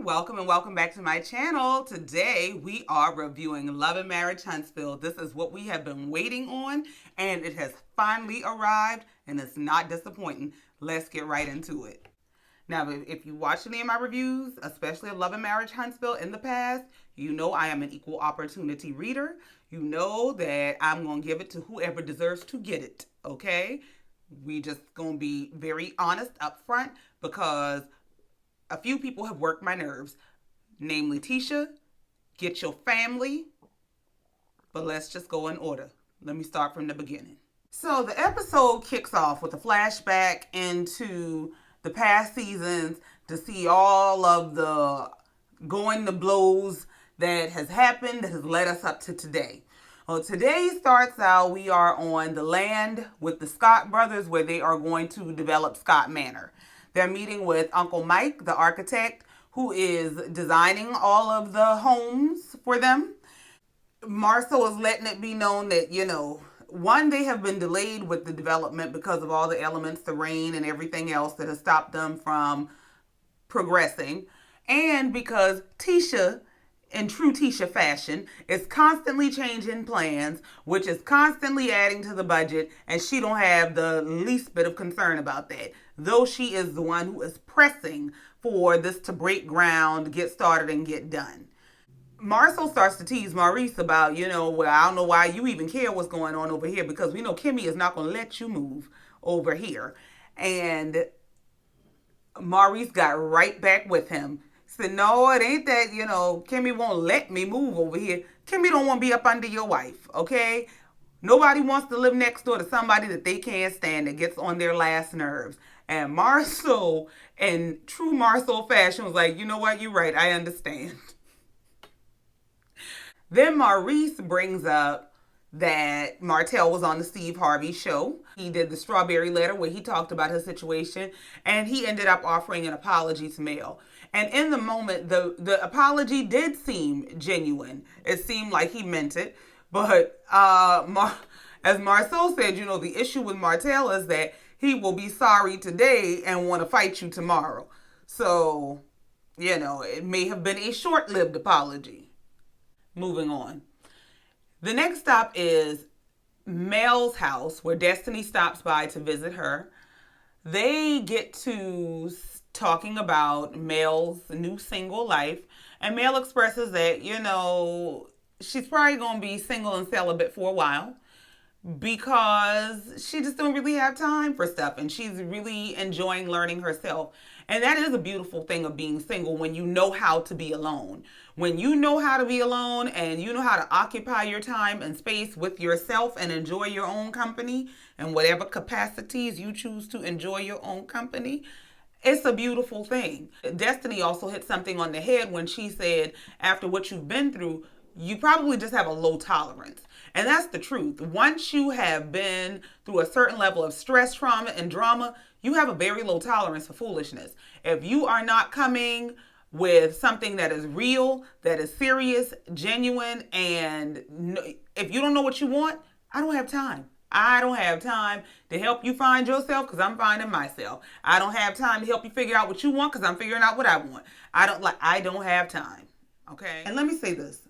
welcome and welcome back to my channel. Today we are reviewing Love and Marriage Huntsville. This is what we have been waiting on and it has finally arrived and it's not disappointing. Let's get right into it. Now, if you watched any of my reviews, especially of Love and Marriage Huntsville in the past, you know I am an equal opportunity reader. You know that I'm going to give it to whoever deserves to get it, okay? We just going to be very honest up front because a few people have worked my nerves, namely Tisha, get your family, but let's just go in order. Let me start from the beginning. So the episode kicks off with a flashback into the past seasons to see all of the going to blows that has happened that has led us up to today. Well, today starts out, we are on the land with the Scott brothers where they are going to develop Scott Manor. They're meeting with Uncle Mike, the architect, who is designing all of the homes for them. Marcel is letting it be known that, one, they have been delayed with the development because of all the elements, the rain and everything else that has stopped them from progressing. And because Tisha, in true Tisha fashion, is constantly changing plans, which is constantly adding to the budget, and she don't have the least bit of concern about that. Though she is the one who is pressing for this to break ground, get started, and get done. Marcel starts to tease Maurice about, well, I don't know why you even care what's going on over here because we know Kimmi is not going to let you move over here. And Maurice got right back with him. Said, no, it ain't that, Kimmi won't let me move over here. Kimmi don't want to be up under your wife, okay? Nobody wants to live next door to somebody that they can't stand that gets on their last nerves. And Marcel, in true Marcel fashion, was like, you know what? You're right. I understand. Then Maurice brings up that Martell was on the Steve Harvey show. He did the strawberry letter where he talked about his situation, and he ended up offering an apology to Mel. And in the moment, the apology did seem genuine. It seemed like he meant it. But as Marcel said, the issue with Martell is that he will be sorry today and want to fight you tomorrow. So, it may have been a short-lived apology. Moving on. The next stop is Mel's house, where Destiny stops by to visit her. They get to talking about Mel's new single life, and Mel expresses that, she's probably going to be single and celibate for a while because she just don't really have time for stuff, and she's really enjoying learning herself. And that is a beautiful thing of being single when you know how to be alone. When you know how to be alone and you know how to occupy your time and space with yourself and enjoy your own company in whatever capacities you choose to enjoy your own company, it's a beautiful thing. Destiny also hit something on the head when she said, after what you've been through, you probably just have a low tolerance. And that's the truth. Once you have been through a certain level of stress, trauma, and drama, you have a very low tolerance for foolishness. If you are not coming with something that is real, that is serious, genuine, and if you don't know what you want, I don't have time. I don't have time to help you find yourself because I'm finding myself. I don't have time to help you figure out what you want because I'm figuring out what I want. I don't have time. Okay? And let me say this.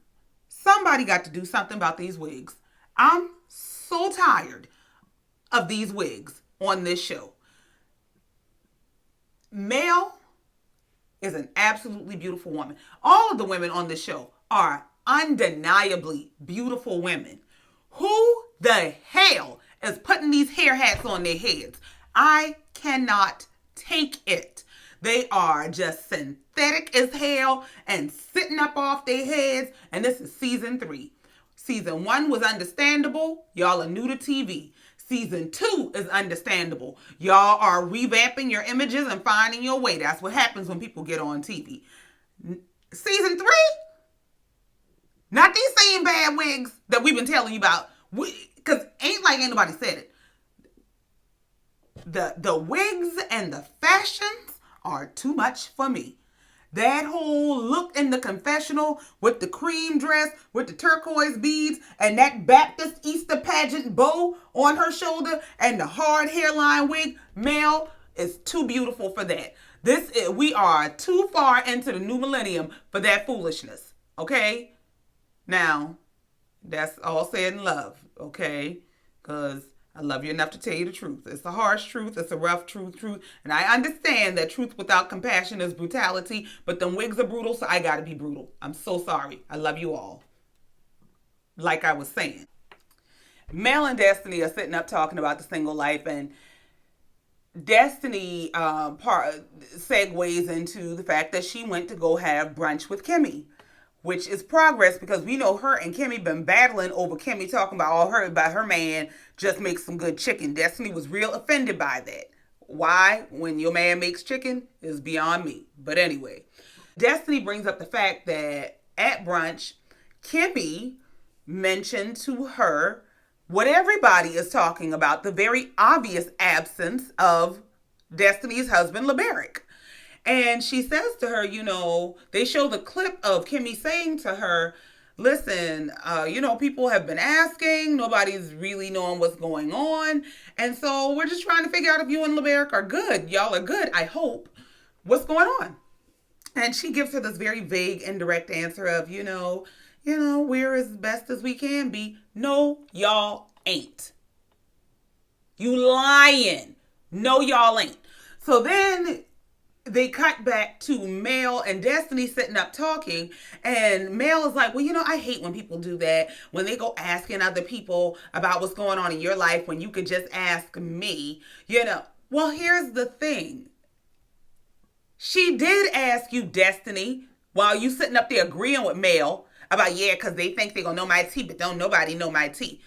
Somebody got to do something about these wigs. I'm so tired of these wigs on this show. Mel is an absolutely beautiful woman. All of the women on this show are undeniably beautiful women. Who the hell is putting these hair hats on their heads? I cannot take it. They are just synthetic as hell and sitting up off their heads. And this is season 3. Season 1 was understandable. Y'all are new to TV. Season 2 is understandable. Y'all are revamping your images and finding your way. That's what happens when people get on TV. Season 3? Not these same bad wigs that we've been telling you about. Because ain't nobody said it. The wigs and the fashions are too much for me. That whole look in the confessional with the cream dress, with the turquoise beads, and that Baptist Easter pageant bow on her shoulder, and the hard hairline wig, Mel is too beautiful for that. We are too far into the new millennium for that foolishness. Okay? Now, that's all said in love, okay? Because I love you enough to tell you the truth. It's a harsh truth. It's a rough truth. And I understand that truth without compassion is brutality, but them wigs are brutal, so I gotta be brutal. I'm so sorry. I love you all. Like I was saying. Martell and Destiny are sitting up talking about the single life, and Destiny segues into the fact that she went to go have brunch with Kimmi, which is progress because we know her and Kimmi been battling over Kimmi talking about her man just makes some good chicken. Destiny was real offended by that. Why? When your man makes chicken is beyond me. But anyway, Destiny brings up the fact that at brunch, Kimmi mentioned to her what everybody is talking about, the very obvious absence of Destiny's husband, LeBerick. And she says to her, they show the clip of Kimmi saying to her, listen, people have been asking, nobody's really knowing what's going on. And so we're just trying to figure out if you and LeBerick are good. Y'all are good, I hope. What's going on? And she gives her this very vague, indirect answer of, we're as best as we can be. No, y'all ain't. You lying. No, y'all ain't. So then they cut back to Mel and Destiny sitting up talking, and Mel is like, well, I hate when people do that, when they go asking other people about what's going on in your life when you could just ask me, Well, here's the thing. She did ask you, Destiny, while you sitting up there agreeing with Mel about, because they think they're going to know my tea, but don't nobody know my tea.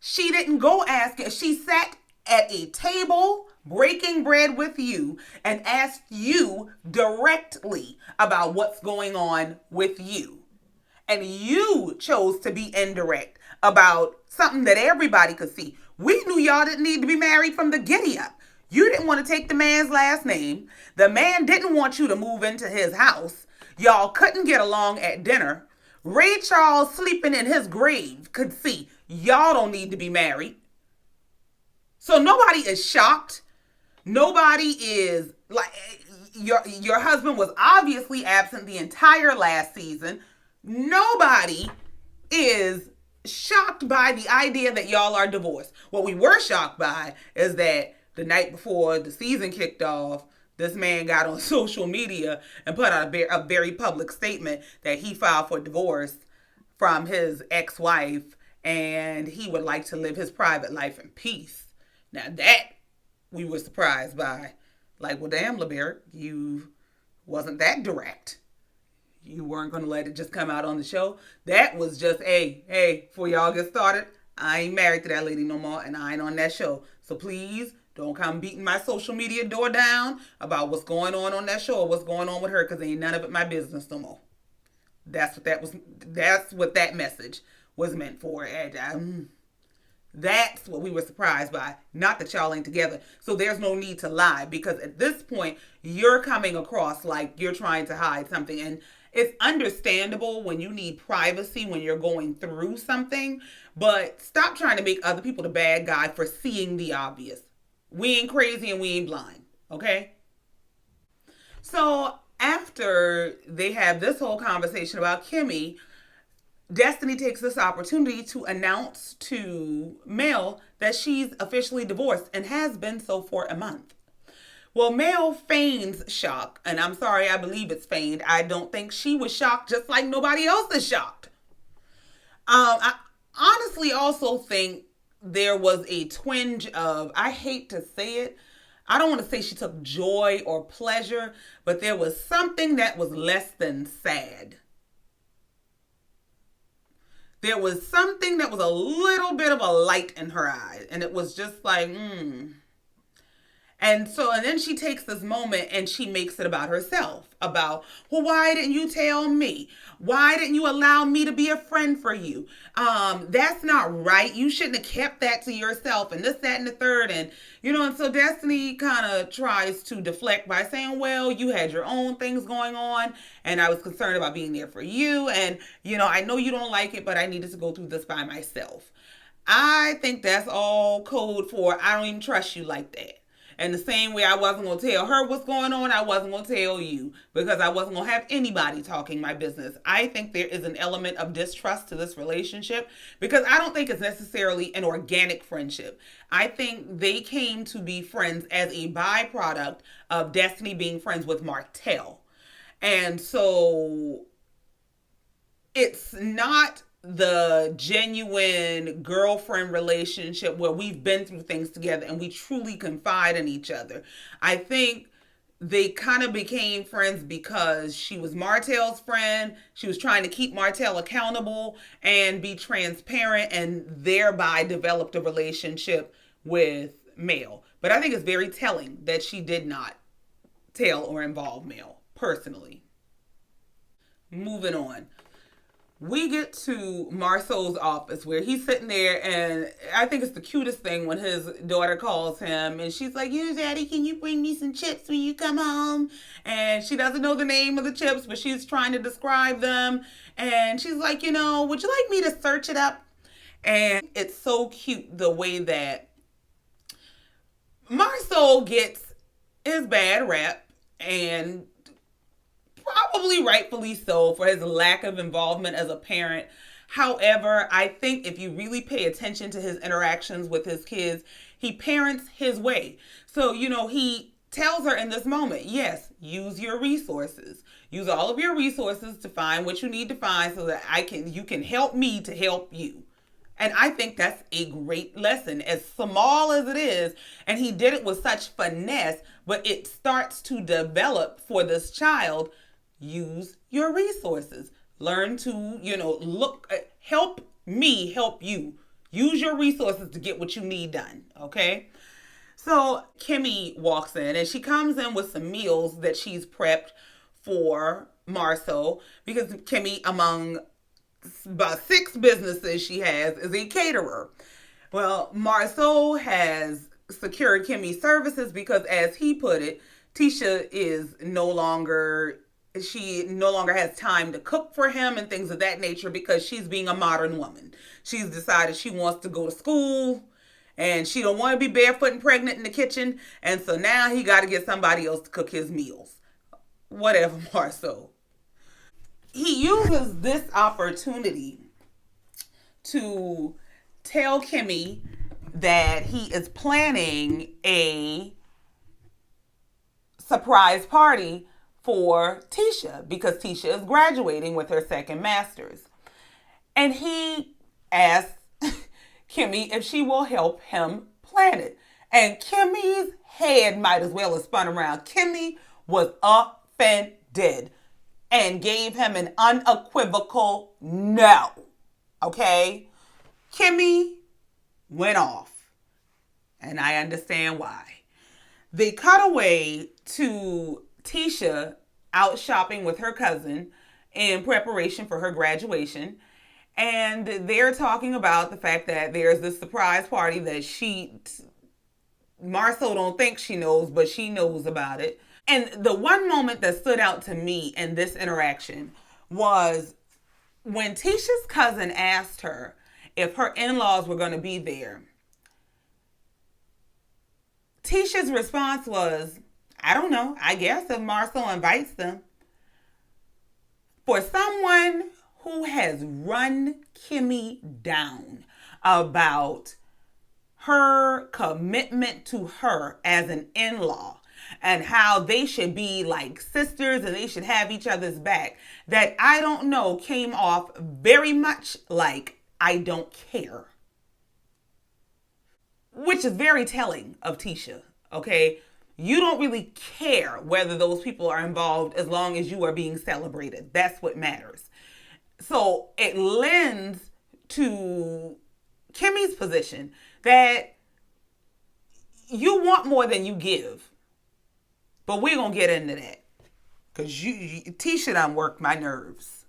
She didn't go asking. She sat at a table breaking bread with you and asked you directly about what's going on with you. And you chose to be indirect about something that everybody could see. We knew y'all didn't need to be married from the giddy up. You didn't want to take the man's last name. The man didn't want you to move into his house. Y'all couldn't get along at dinner. Ray Charles sleeping in his grave could see y'all don't need to be married. So nobody is shocked. Nobody is like, your husband was obviously absent the entire last season. Nobody is shocked by the idea that y'all are divorced. What we were shocked by is that the night before the season kicked off, this man got on social media and put out a very public statement that he filed for divorce from his ex-wife and he would like to live his private life in peace. Now that we were surprised by. Like, well, damn, LeBerick, you wasn't that direct. You weren't going to let it just come out on the show. That was just, hey, before y'all get started, I ain't married to that lady no more and I ain't on that show. So please don't come beating my social media door down about what's going on that show or what's going on with her, because ain't none of it my business no more. That's what that message was meant for. And that's what we were surprised by. Not that y'all ain't together. So there's no need to lie, because at this point, you're coming across like you're trying to hide something. And it's understandable when you need privacy when you're going through something, but stop trying to make other people the bad guy for seeing the obvious. We ain't crazy and we ain't blind, okay? So after they have this whole conversation about Kimmi, Destiny takes this opportunity to announce to Mel that she's officially divorced and has been so for a month. Well, Mel feigns shock, and I'm sorry, I believe it's feigned. I don't think she was shocked, just like nobody else is shocked. I honestly also think there was a twinge of, I hate to say it, I don't want to say she took joy or pleasure, but there was something that was less than sad. There was something that was a little bit of a light in her eyes, and it was just like, And then she takes this moment and she makes it about herself. About, well, why didn't you tell me? Why didn't you allow me to be a friend for you? That's not right. You shouldn't have kept that to yourself and this, that, and the third. And so Destiny kind of tries to deflect by saying, well, you had your own things going on and I was concerned about being there for you. And, I know you don't like it, but I needed to go through this by myself. I think that's all code for I don't even trust you like that. And the same way I wasn't going to tell her what's going on, I wasn't going to tell you, because I wasn't going to have anybody talking my business. I think there is an element of distrust to this relationship because I don't think it's necessarily an organic friendship. I think they came to be friends as a byproduct of Destiny being friends with Martell. And so it's not the genuine girlfriend relationship where we've been through things together and we truly confide in each other. I think they kind of became friends because she was Martell's friend. She was trying to keep Martell accountable and be transparent, and thereby developed a relationship with Mel. But I think it's very telling that she did not tell or involve Mel personally. Moving on. We get to Marcel's office where he's sitting there, and I think it's the cutest thing when his daughter calls him and she's like, Daddy, can you bring me some chips when you come home? And she doesn't know the name of the chips, but she's trying to describe them. And she's like, would you like me to search it up? And it's so cute the way that Marcel gets his bad rap, and probably rightfully so, for his lack of involvement as a parent. However, I think if you really pay attention to his interactions with his kids, he parents his way. So, he tells her in this moment, yes, use your resources. Use all of your resources to find what you need to find so that you can help me to help you. And I think that's a great lesson, as small as it is. And he did it with such finesse, but it starts to develop for this child. Use your resources. Learn to, help me help you. Use your resources to get what you need done, okay? So Kimmi walks in, and she comes in with some meals that she's prepped for Marcel, because Kimmi, among about 6 businesses she has, is a caterer. Well, Marcel has secured Kimmi's services because, as he put it, Tisha she no longer has time to cook for him and things of that nature because she's being a modern woman. She's decided she wants to go to school and she don't want to be barefoot and pregnant in the kitchen. And so now he got to get somebody else to cook his meals. Whatever, Marcel. He uses this opportunity to tell Kimmi that he is planning a surprise party for Tisha because Tisha is graduating with her second master's. And he asks Kimmi if she will help him plan it. And Kimmi's head might as well have spun around. Kimmi was offended and gave him an unequivocal no. Okay? Kimmi went off. And I understand why. They cut away to Tisha out shopping with her cousin in preparation for her graduation. And they're talking about the fact that there's this surprise party that Marcel don't think she knows, but she knows about it. And the one moment that stood out to me in this interaction was when Tisha's cousin asked her if her in-laws were going to be there. Tisha's response was, I don't know. I guess if Marcel invites them. For someone who has run Kimmi down about her commitment to her as an in-law and how they should be like sisters and they should have each other's back, that I don't know came off very much like I don't care. Which is very telling of Tisha, okay? You don't really care whether those people are involved as long as you are being celebrated. That's what matters. So it lends to Kimmi's position that you want more than you give. But we're going to get into that. Because Tisha done worked my nerves.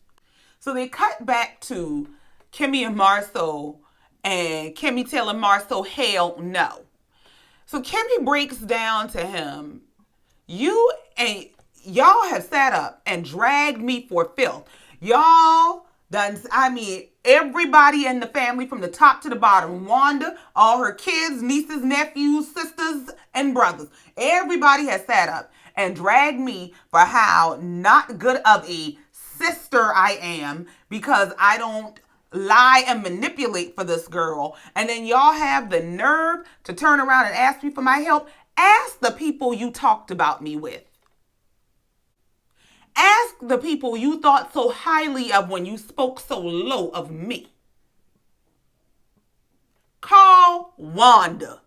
So they cut back to Kimmi and Marcel, and Kimmi telling Marcel, hell no. So Kimmi breaks down to him, y'all have sat up and dragged me for filth. Y'all done, Everybody in the family from the top to the bottom. Wanda, all her kids, nieces, nephews, sisters, and brothers. Everybody has sat up and dragged me for how not good of a sister I am because I don't lie and manipulate for this girl. And then y'all have the nerve to turn around and ask me for my help. Ask the people you talked about me with. Ask the people you thought so highly of when you spoke so low of me. Call Wanda.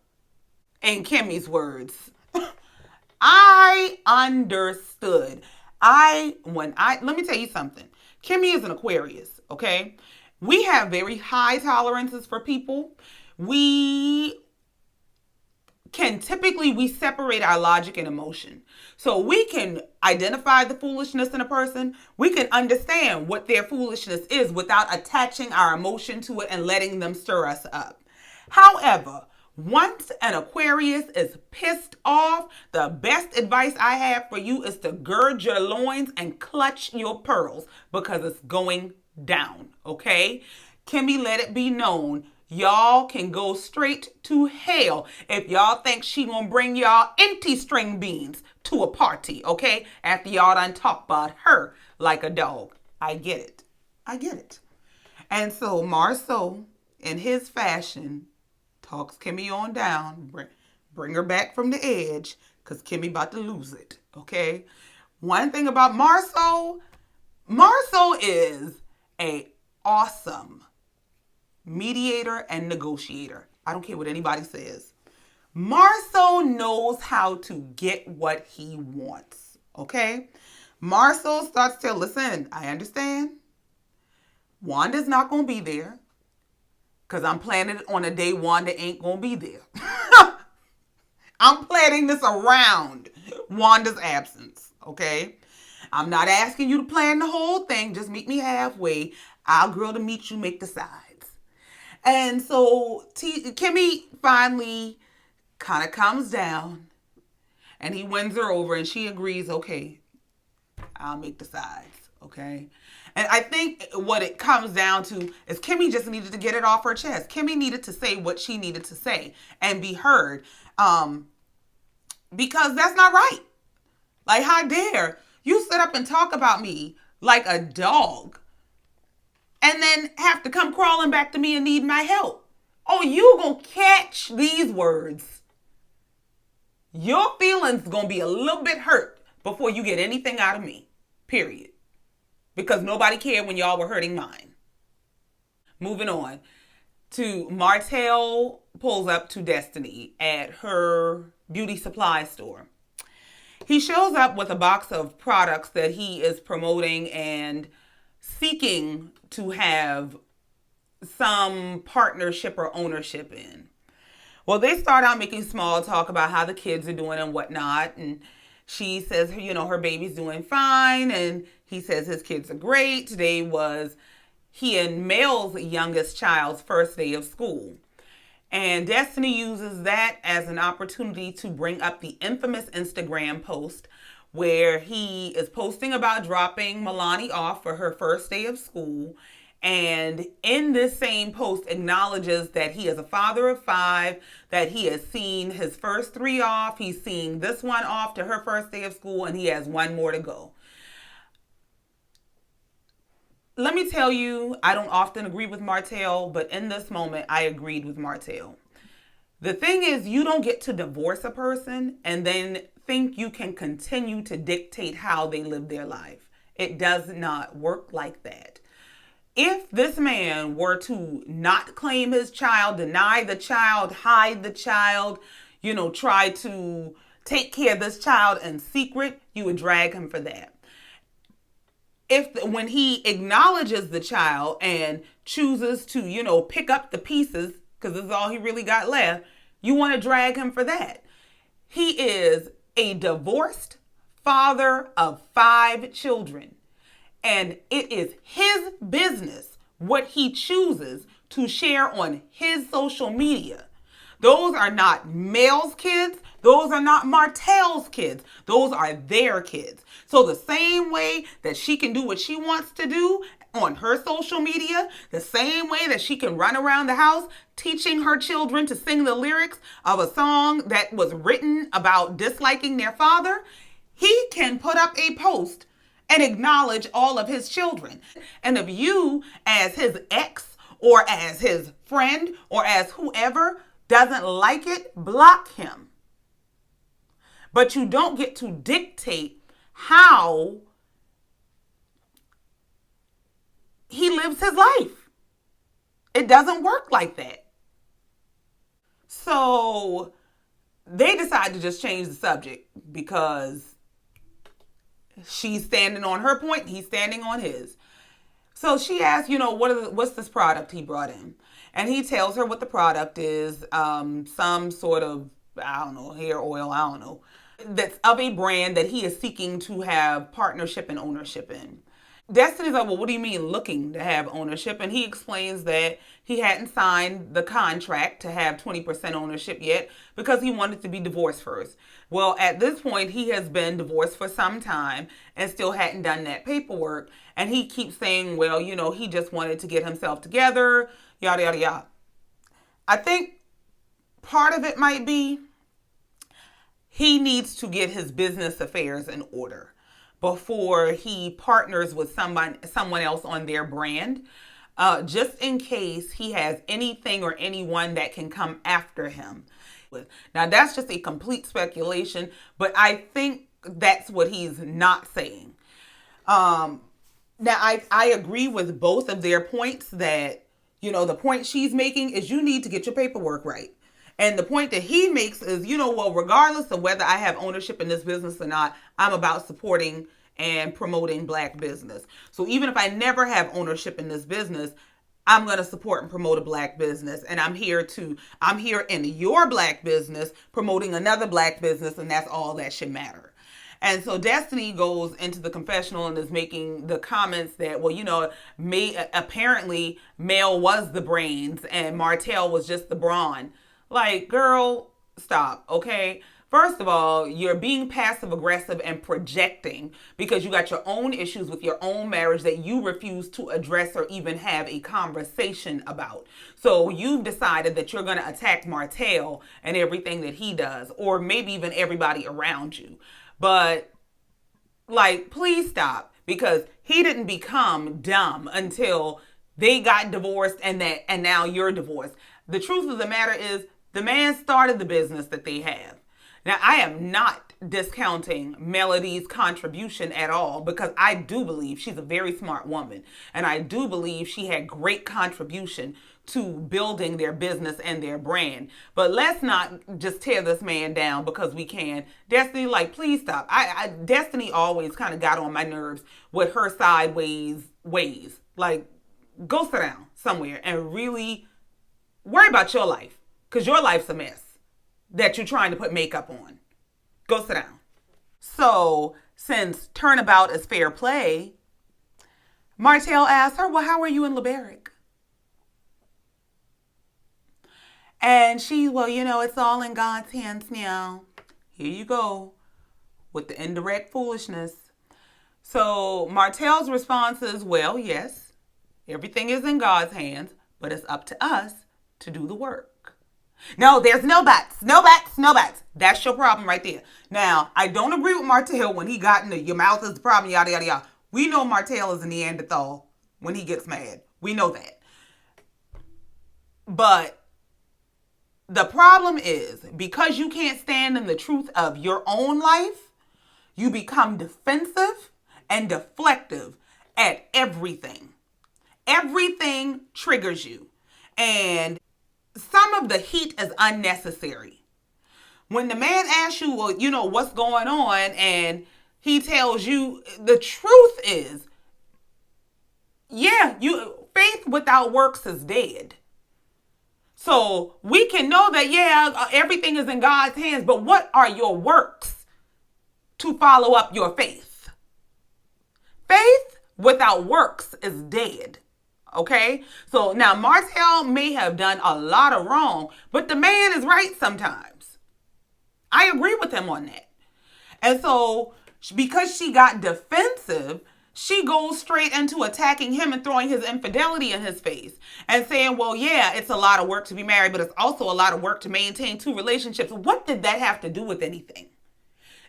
In Kimmi's words, I understood. Let me tell you something. Kimmi is an Aquarius, okay? We have very high tolerances for people. We separate our logic and emotion. So we can identify the foolishness in a person. We can understand what their foolishness is without attaching our emotion to it and letting them stir us up. However, once an Aquarius is pissed off, the best advice I have for you is to gird your loins and clutch your pearls because it's going down, okay? Kimmi, let it be known, y'all can go straight to hell if y'all think she gonna bring y'all empty string beans to a party, okay? After y'all done talk about her like a dog. I get it. And so Marcel, in his fashion, talks Kimmi on down, bring her back from the edge, because Kimmi about to lose it, okay? One thing about Marcel is a awesome mediator and negotiator. I don't care what anybody says. Marcel knows how to get what he wants, okay? Marcel starts to, listen, I understand. Wanda's not going to be there because I'm planning it on a day Wanda ain't going to be there. I'm planning this around Wanda's absence, okay? I'm not asking you to plan the whole thing. Just meet me halfway. I'll grow to meet you, make the sides. And so Kimmi finally kind of comes down and he wins her over and she agrees, okay, I'll make the sides, okay? And I think what it comes down to is Kimmi just needed to get it off her chest. Kimmi needed to say what she needed to say and be heard because that's not right. Like, how dare you sit up and talk about me like a dog and then have to come crawling back to me and need my help? Oh, you gonna catch these words. Your feelings gonna be a little bit hurt before you get anything out of me, period. Because nobody cared when y'all were hurting mine. Moving on to Martell pulls up to Destiny at her beauty supply store. He shows up with a box of products that he is promoting and seeking to have some partnership or ownership in. Well, they start out making small talk about how the kids are doing and whatnot. And she says, you know, her baby's doing fine. And he says his kids are great. Today was he and Mel's youngest child's first day of school. And Destiny uses that as an opportunity to bring up the infamous Instagram post where he is posting about dropping Milani off for her first day of school. And in this same post acknowledges that he is a father of 5, that he has seen his first 3 off. He's seen this one off to her first day of school, and he has 1 more to go. Let me tell you, I don't often agree with Martell, but in this moment, I agreed with Martell. The thing is, you don't get to divorce a person and then think you can continue to dictate how they live their life. It does not work like that. If this man were to not claim his child, deny the child, hide the child, try to take care of this child in secret, you would drag him for that. When he acknowledges the child and chooses to, pick up the pieces, because this is all he really got left, you want to drag him for that. He is a divorced father of 5 children. And it is his business what he chooses to share on his social media. Those are not Mel's kids. Those are not Martell's kids. Those are their kids. So the same way that she can do what she wants to do on her social media, the same way that she can run around the house teaching her children to sing the lyrics of a song that was written about disliking their father, he can put up a post and acknowledge all of his children. And if you, as his ex or as his friend or as whoever, doesn't like it, block him. But you don't get to dictate how he lives his life. It doesn't work like that. So they decide to just change the subject because she's standing on her point and he's standing on his. So she asks, what's this product he brought in? And he tells her what the product is, some sort of, hair oil, that's of a brand that he is seeking to have partnership and ownership in. Destiny's like, well, what do you mean looking to have ownership? And he explains that he hadn't signed the contract to have 20% ownership yet because he wanted to be divorced first. Well, at this point, he has been divorced for some time and still hadn't done that paperwork. And he keeps saying, well, he just wanted to get himself together, yada, yada, yada. I think part of it might be he needs to get his business affairs in order before he partners with someone else on their brand, just in case he has anything or anyone that can come after him. Now, that's just a complete speculation, but I think that's what he's not saying. Now, I agree with both of their points that, the point she's making is you need to get your paperwork right. And the point that he makes is, regardless of whether I have ownership in this business or not, I'm about supporting and promoting Black business. So even if I never have ownership in this business, I'm going to support and promote a Black business. And I'm here in your Black business promoting another Black business. And that's all that should matter. And so Destiny goes into the confessional and is making the comments that, apparently Mel was the brains and Martell was just the brawn. Like, girl, stop, okay? First of all, you're being passive aggressive and projecting because you got your own issues with your own marriage that you refuse to address or even have a conversation about. So you've decided that you're going to attack Martell and everything that he does, or maybe even everybody around you. But, please stop, because he didn't become dumb until they got divorced and now you're divorced. The truth of the matter is, the man started the business that they have. Now, I am not discounting Melody's contribution at all because I do believe she's a very smart woman. And I do believe she had great contribution to building their business and their brand. But let's not just tear this man down because we can. Destiny, please stop. Destiny always kind of got on my nerves with her sideways ways. Go sit down somewhere and really worry about your life. Because your life's a mess that you're trying to put makeup on. Go sit down. So, since turnabout is fair play, Martell asked her, well, how are you in LeBaric? And she, it's all in God's hands now. Here you go with the indirect foolishness. So, Martell's response is, well, yes, everything is in God's hands, but it's up to us to do the work. No, there's no buts. No buts. No buts. That's your problem right there. Now, I don't agree with Martell when he got into your mouth is the problem, yada, yada, yada. We know Martell is a Neanderthal when he gets mad. We know that. But the problem is, because you can't stand in the truth of your own life, you become defensive and deflective at everything. Everything triggers you. And some of the heat is unnecessary. When the man asks you, what's going on, and he tells you the truth is, faith without works is dead. So we can know that, everything is in God's hands, but what are your works to follow up your faith? Faith without works is dead. Okay, so now Martell may have done a lot of wrong, but the man is right sometimes. I agree with him on that. And so, because she got defensive, she goes straight into attacking him and throwing his infidelity in his face and saying, well, yeah, it's a lot of work to be married, but it's also a lot of work to maintain two relationships. What did that have to do with anything?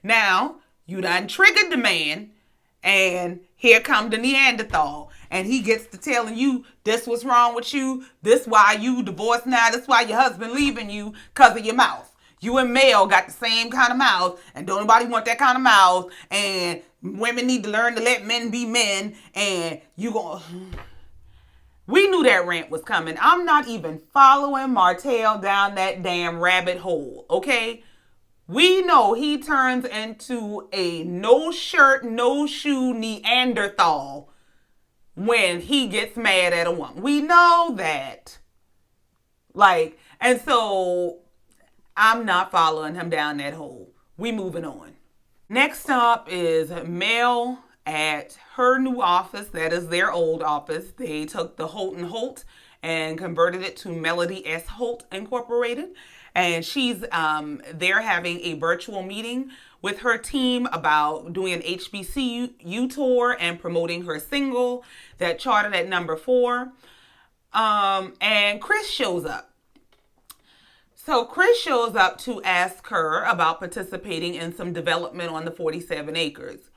Now, you done triggered the man, and here come the Neanderthal, and he gets to telling you this what's wrong with you, this why you divorced now, this why your husband leaving you, because of your mouth. You and Mel got the same kind of mouth, and don't nobody want that kind of mouth, and women need to learn to let men be men, and you going we knew that rant was coming. I'm not even following Martell down that damn rabbit hole, okay? We know he turns into a no shirt, no shoe Neanderthal when he gets mad at a woman. We know that. And so I'm not following him down that hole. We moving on. Next up is Mel at her new office. That is their old office. They took the Holt and Holt and converted it to Melody S. Holt Incorporated. And she's they're having a virtual meeting with her team about doing an HBCU tour and promoting her single that charted at number 4. And Chris shows up. So Chris shows up to ask her about participating in some development on the 47 acres.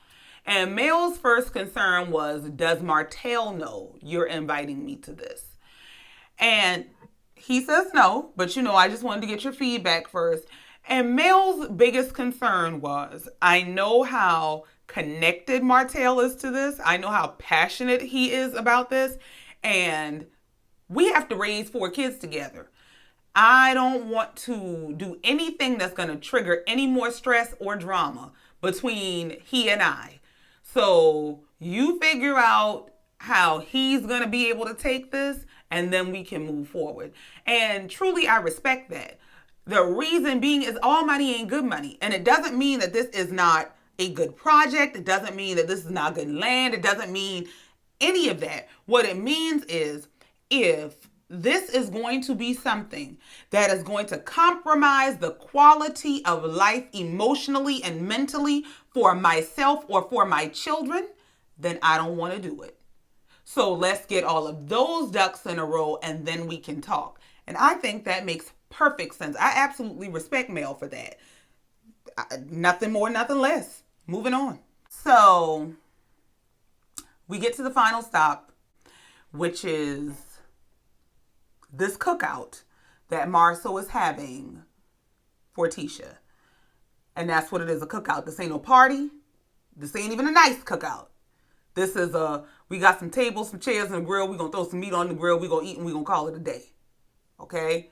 And Mel's first concern was, does Martell know you're inviting me to this? And he says no, but I just wanted to get your feedback first. And Mel's biggest concern was, I know how connected Martell is to this. I know how passionate he is about this. And we have to raise 4 kids together. I don't want to do anything that's going to trigger any more stress or drama between he and I. So you figure out how he's going to be able to take this, and then we can move forward. And truly, I respect that. The reason being is all money ain't good money. And it doesn't mean that this is not a good project. It doesn't mean that this is not good land. It doesn't mean any of that. What it means is, if this is going to be something that is going to compromise the quality of life emotionally and mentally for myself or for my children, then I don't want to do it. So let's get all of those ducks in a row, and then we can talk. And I think that makes perfect sense. I absolutely respect Mel for that. Nothing more, nothing less. Moving on. So we get to the final stop, which is this cookout that Marcel is having for Tisha. And that's what it is, a cookout. This ain't no party. This ain't even a nice cookout. This is we got some tables, some chairs, and a grill. We're going to throw some meat on the grill. We're going to eat, and we're going to call it a day. Okay?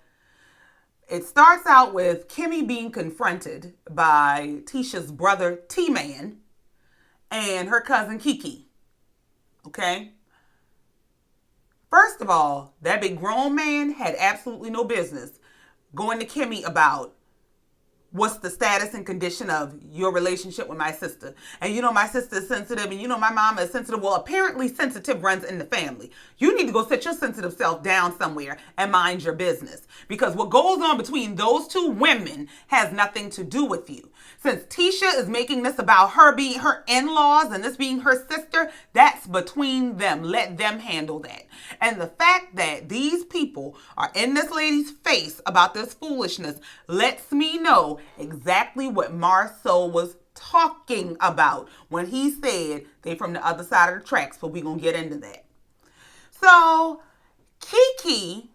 It starts out with Kimmi being confronted by Tisha's brother, T-Man, and her cousin, Kiki. Okay? First of all, that big grown man had absolutely no business going to Kimmi about what's the status and condition of your relationship with my sister. And my sister is sensitive, and my mama is sensitive. Well, apparently sensitive runs in the family. You need to go sit your sensitive self down somewhere and mind your business. Because what goes on between those 2 women has nothing to do with you. Since Tisha is making this about her being her in-laws and this being her sister, that's between them. Let them handle that. And the fact that these people are in this lady's face about this foolishness lets me know exactly what Marcel was talking about when he said they from the other side of the tracks, but we're going to get into that. So Kiki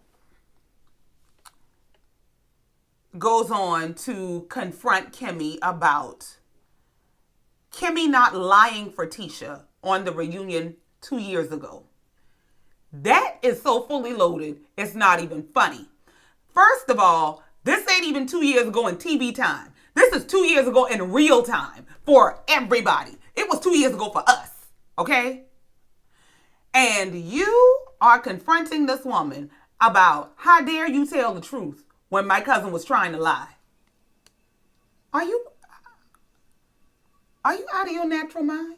goes on to confront Kimmi about Kimmi not lying for Tisha on the reunion 2 years ago. That is so fully loaded, it's not even funny. First of all, this ain't even 2 years ago in TV time. This is 2 years ago in real time for everybody. It was 2 years ago for us, okay? And you are confronting this woman about, how dare you tell the truth when my cousin was trying to lie. Are you out of your natural mind?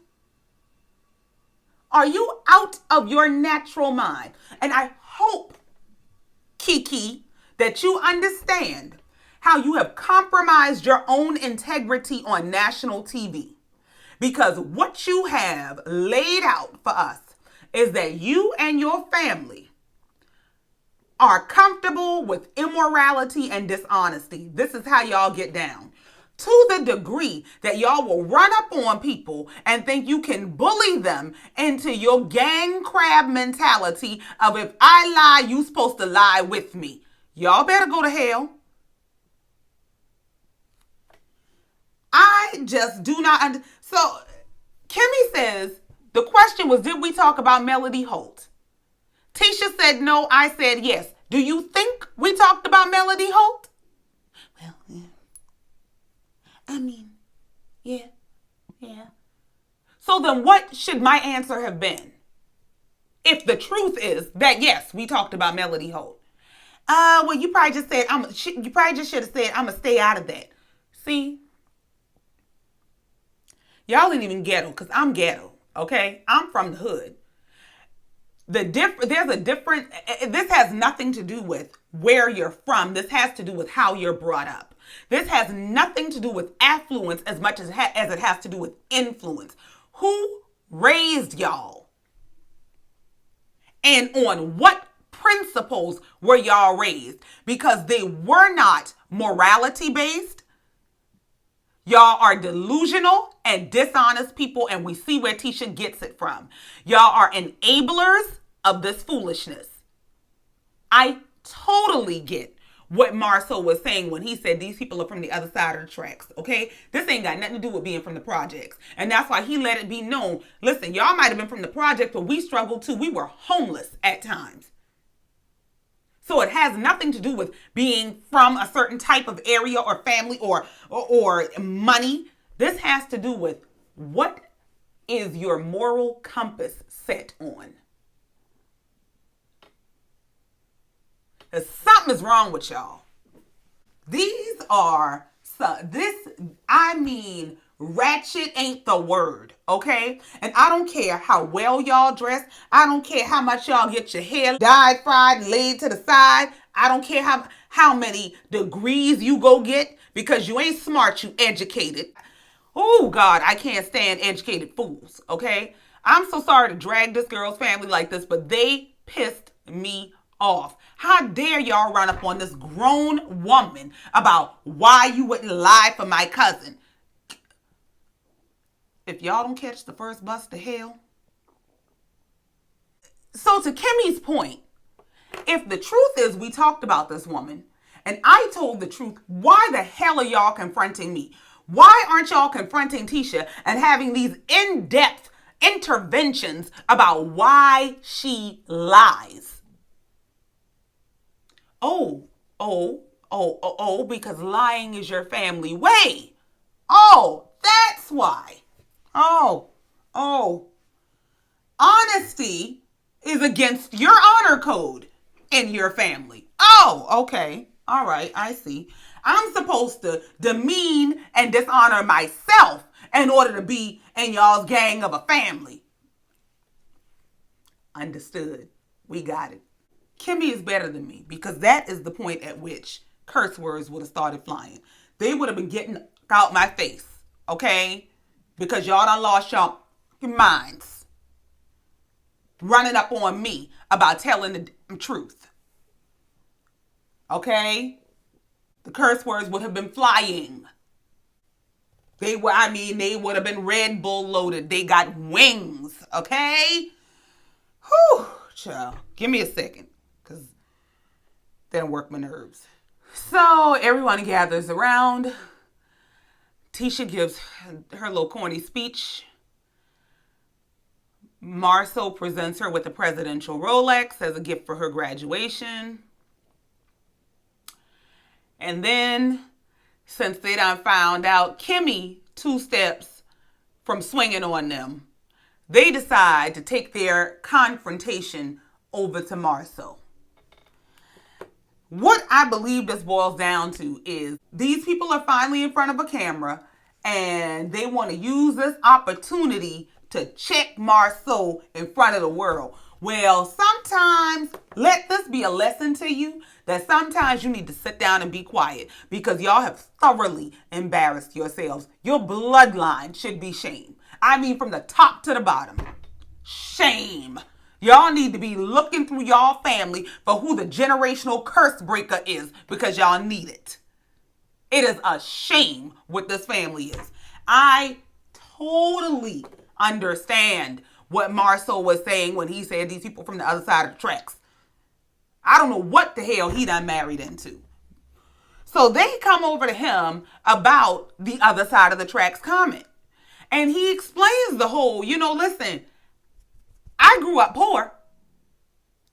Are you out of your natural mind? And I hope, Kiki, that you understand how you have compromised your own integrity on national TV. Because what you have laid out for us is that you and your family are comfortable with immorality and dishonesty. This is how y'all get down. To the degree that y'all will run up on people and think you can bully them into your gang crab mentality of, if I lie, you supposed to lie with me. Y'all better go to hell. I just do not So Kimmi says, the question was, did we talk about Melody Holt? Tisha said no, I said yes. Do you think we talked about Melody Holt? Well, yeah. I mean, yeah. So then what should my answer have been? If the truth is that yes, we talked about Melody Holt. Well, you probably just said, you probably just should have said, I'm going to stay out of that. See? Y'all ain't even ghetto, because I'm ghetto, okay? I'm from the hood. There's a different, this has nothing to do with where you're from. This has to do with how you're brought up. This has nothing to do with affluence as much as it has to do with influence. Who raised y'all? And on what principles were y'all raised? Because they were not morality based. Y'all are delusional and dishonest people, and we see where Tisha gets it from. Y'all are enablers of this foolishness. I totally get what Marcel was saying when he said these people are from the other side of the tracks, okay? This ain't got nothing to do with being from the projects. And that's why he let it be known, listen, y'all might have been from the project, but we struggled too. We were homeless at times. So it has nothing to do with being from a certain type of area or family or money. This has to do with what is your moral compass set on. Something is wrong with y'all. Ratchet ain't the word, okay? And I don't care how well y'all dress. I don't care how much y'all get your hair dyed, fried, and laid to the side. I don't care how many degrees you go get, because you ain't smart, you educated. Oh, God, I can't stand educated fools, okay? I'm so sorry to drag this girl's family like this, but they pissed me off. How dare y'all run up on this grown woman about why you wouldn't lie for my cousin? If y'all don't catch the first bus to hell. So to Kimmi's point, if the truth is we talked about this woman and I told the truth, why the hell are y'all confronting me? Why aren't y'all confronting Tisha and having these in-depth interventions about why she lies? Because lying is your family way. Oh, that's why. Honesty is against your honor code in your family. Oh, okay. All right, I see. I'm supposed to demean and dishonor myself in order to be in y'all's gang of a family. Understood. We got it. Kimmi is better than me, because that is the point at which curse words would have started flying. They would have been getting out my face, okay? Because y'all done lost y'all minds running up on me about telling the truth. Okay? The curse words would have been flying. They would have been Red Bull loaded. They got wings, okay? Whew, child. Give me a second, because they don't work my nerves. So everyone gathers around. Tisha gives her little corny speech. Marcel presents her with a presidential Rolex as a gift for her graduation. And then, since they done found out Kimmi 2 steps from swinging on them, they decide to take their confrontation over to Marcel. What I believe this boils down to is these people are finally in front of a camera and they want to use this opportunity to check Marcel in front of the world. Well, sometimes let this be a lesson to you that sometimes you need to sit down and be quiet because y'all have thoroughly embarrassed yourselves. Your bloodline should be shame. I mean, from the top to the bottom. Shame. Y'all need to be looking through y'all family for who the generational curse breaker is because y'all need it. It is a shame what this family is. I totally understand what Marcel was saying when he said these people from the other side of the tracks. I don't know what the hell he done married into. So they come over to him about the other side of the tracks comment. And he explains the whole, listen, I grew up poor.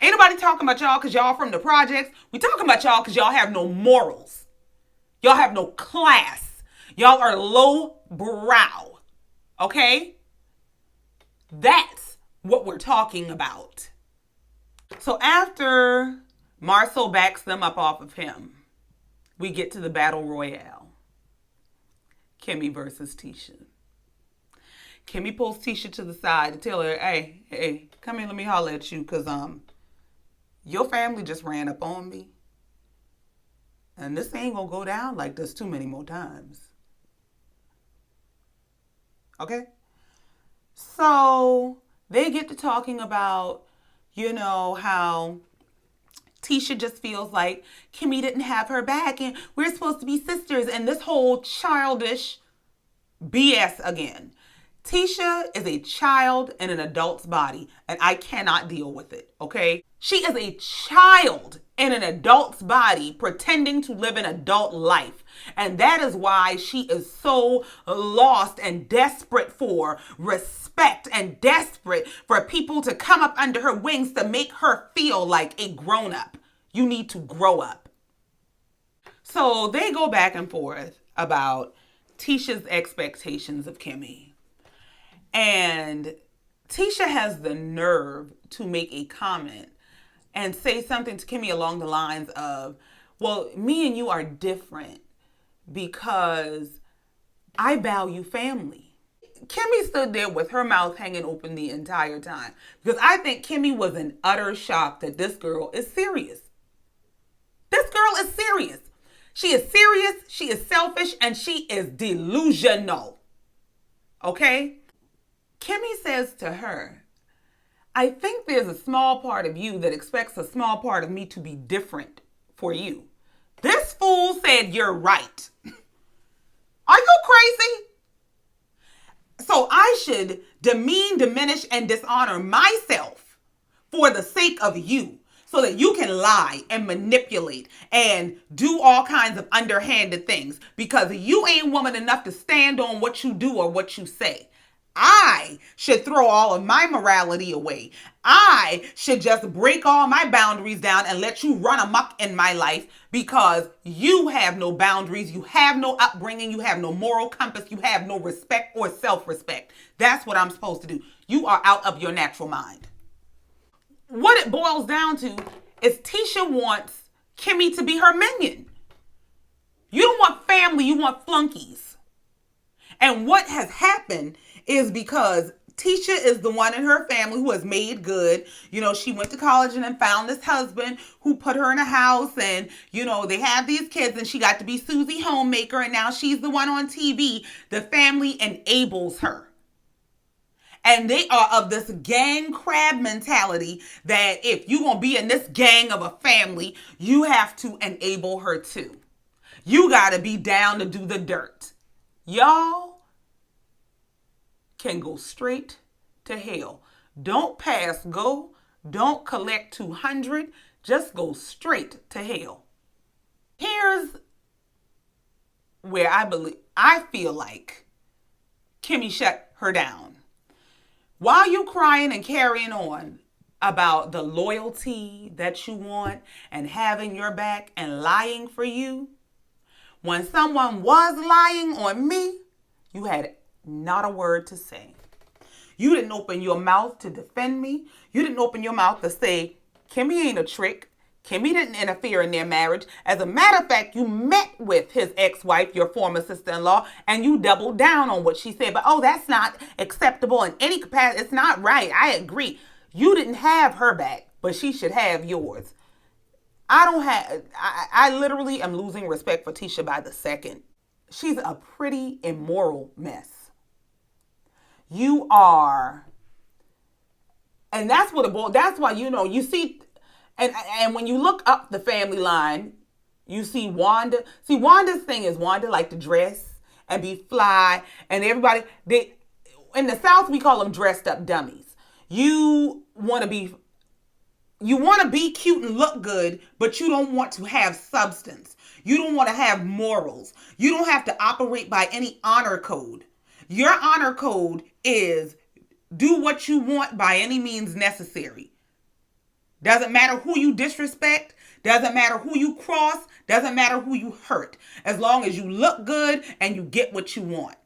Ain't nobody talking about y'all because y'all from the projects. We talking about y'all because y'all have no morals. Y'all have no class. Y'all are low brow. Okay? That's what we're talking about. So after Marcel backs them up off of him, we get to the battle royale. Kimmi versus Tisha. Kimmi pulls Tisha to the side to tell her, hey, come here, let me holler at you, because your family just ran up on me. And this ain't gonna go down like this too many more times. Okay? So they get to talking about, how Tisha just feels like Kimmi didn't have her back and we're supposed to be sisters, and this whole childish BS again. Tisha is a child in an adult's body, and I cannot deal with it, okay? She is a child in an adult's body pretending to live an adult life. And that is why she is so lost and desperate for respect and desperate for people to come up under her wings to make her feel like a grown-up. You need to grow up. So they go back and forth about Tisha's expectations of Kimmi. And Tisha has the nerve to make a comment and say something to Kimmi along the lines of, well, me and you are different because I value family. Kimmi stood there with her mouth hanging open the entire time because I think Kimmi was in utter shock that this girl is serious. This girl is serious. She is serious, she is selfish, and she is delusional. Okay? Kimmi says to her, I think there's a small part of you that expects a small part of me to be different for you. This fool said you're right. Are you crazy? So I should demean, diminish, and dishonor myself for the sake of you so that you can lie and manipulate and do all kinds of underhanded things because you ain't woman enough to stand on what you do or what you say. I should throw all of my morality away. I should just break all my boundaries down and let you run amok in my life because you have no boundaries, you have no upbringing, you have no moral compass, you have no respect or self-respect. That's what I'm supposed to do. You are out of your natural mind. What it boils down to is Tisha wants Kimmi to be her minion. You don't want family, you want flunkies. And what has happened is because Tisha is the one in her family who has made good. She went to college and then found this husband who put her in a house and, they have these kids and she got to be Susie Homemaker and now she's the one on TV. The family enables her. And they are of this gang crab mentality that if you're going to be in this gang of a family, you have to enable her too. You got to be down to do the dirt. Y'all can go straight to hell. Don't pass go. Don't collect 200. Just go straight to hell. Here's where I feel like Kimmi shut her down. While you crying and carrying on about the loyalty that you want and having your back and lying for you, when someone was lying on me, you had not a word to say. You didn't open your mouth to defend me. You didn't open your mouth to say, Kimmi ain't a trick. Kimmi didn't interfere in their marriage. As a matter of fact, you met with his ex-wife, your former sister-in-law, and you doubled down on what she said. But, that's not acceptable in any capacity. It's not right. I agree. You didn't have her back, but she should have yours. I literally am losing respect for Tisha by the second. She's a pretty immoral mess. You are, and that's why, you see, and when you look up the family line, you see Wanda. See, Wanda's thing is Wanda like to dress and be fly, and everybody, in the South we call them dressed up dummies. You want to be cute and look good, but you don't want to have substance. You don't want to have morals. You don't have to operate by any honor code. Your honor code is do what you want by any means necessary. Doesn't matter who you disrespect. Doesn't matter who you cross. Doesn't matter who you hurt. As long as you look good and you get what you want.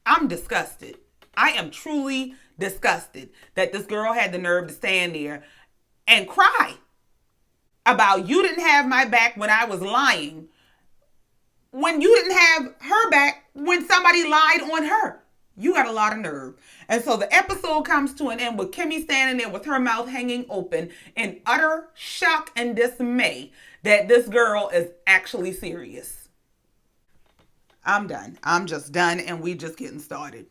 I'm disgusted. I am truly disgusted that this girl had the nerve to stand there and cry about you didn't have my back when I was lying, when you didn't have her back when somebody lied on her. You got a lot of nerve. And so the episode comes to an end with Kimmi standing there with her mouth hanging open in utter shock and dismay that this girl is actually serious. I'm done. I'm just done, and we just getting started.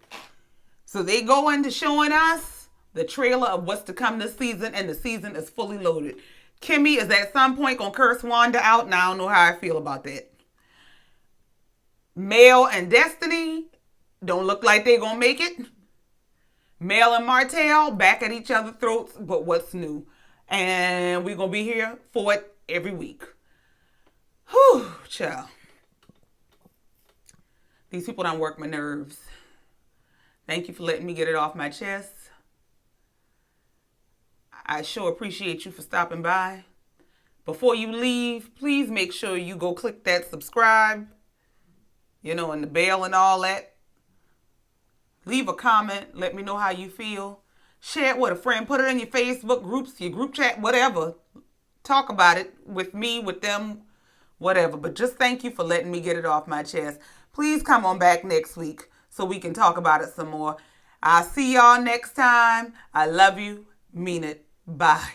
So they go into showing us the trailer of what's to come this season, and the season is fully loaded. Kimmi is at some point going to curse Wanda out, and I don't know how I feel about that. Martell and Destiny don't look like they're going to make it. Marcel and Martell back at each other's throats, but what's new? And we're going to be here for it every week. Whew, child. These people don't work my nerves. Thank you for letting me get it off my chest. I sure appreciate you for stopping by. Before you leave, please make sure you go click that subscribe, and the bell and all that. Leave a comment. Let me know how you feel. Share it with a friend. Put it in your Facebook groups, your group chat, whatever. Talk about it with me, with them, whatever. But just thank you for letting me get it off my chest. Please come on back next week so we can talk about it some more. I'll see y'all next time. I love you. Mean it. Bye.